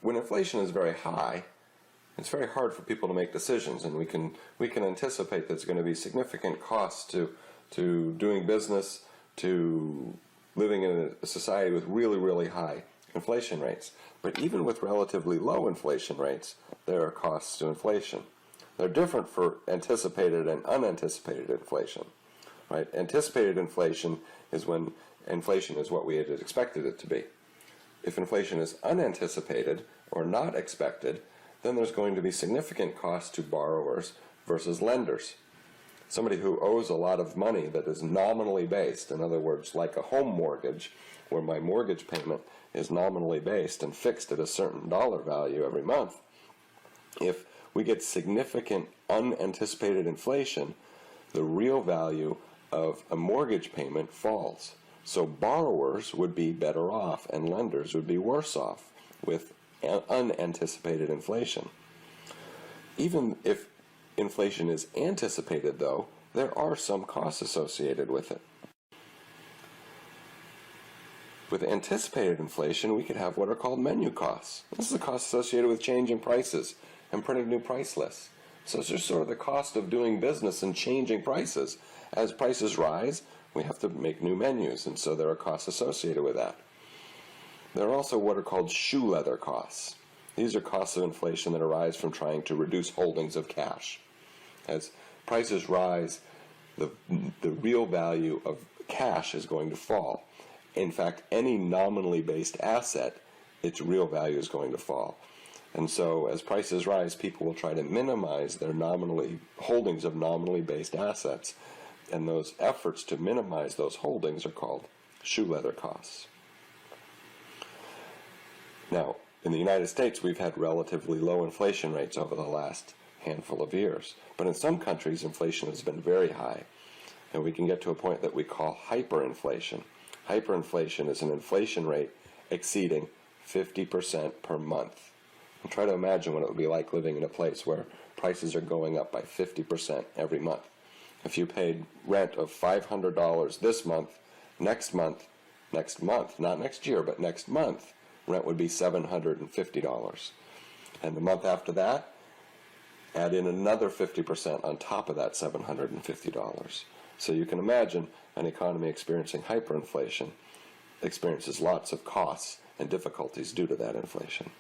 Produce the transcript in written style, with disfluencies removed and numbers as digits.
when inflation is very high, it's very hard for people to make decisions, and we can anticipate there's going to be significant costs to doing business, to living in a society with really, really high inflation rates. But even with relatively low inflation rates, there are costs to inflation. They're different for anticipated and unanticipated inflation. Right? Anticipated inflation is when inflation is what we had expected it to be. If inflation is unanticipated or not expected, then there's going to be significant cost to borrowers versus lenders. Somebody who owes a lot of money that is nominally based, in other words, like a home mortgage, where my mortgage payment is nominally based and fixed at a certain dollar value every month, if we get significant unanticipated inflation, the real value of a mortgage payment falls. So borrowers would be better off and lenders would be worse off with unanticipated inflation. Even if inflation is anticipated, though, there are some costs associated with it. With anticipated inflation, we could have what are called menu costs. This is the cost associated with changing prices and printing new price lists. So it's just sort of the cost of doing business and changing prices. As prices rise, we have to make new menus, and so there are costs associated with that. There are also what are called shoe leather costs. These are costs of inflation that arise from trying to reduce holdings of cash. As prices rise, the real value of cash is going to fall. In fact, any nominally based asset, its real value is going to fall. And so as prices rise, people will try to minimize their holdings of nominally based assets, and those efforts to minimize those holdings are called shoe leather costs. Now, in the United States, we've had relatively low inflation rates over the last handful of years, but in some countries, inflation has been very high, and we can get to a point that we call hyperinflation. Hyperinflation is an inflation rate exceeding 50% per month. And try to imagine what it would be like living in a place where prices are going up by 50% every month. If you paid rent of $500 this month, next month, not next year, but next month, rent would be $750. And the month after that, add in another 50% on top of that $750. So you can imagine an economy experiencing hyperinflation experiences lots of costs and difficulties due to that inflation.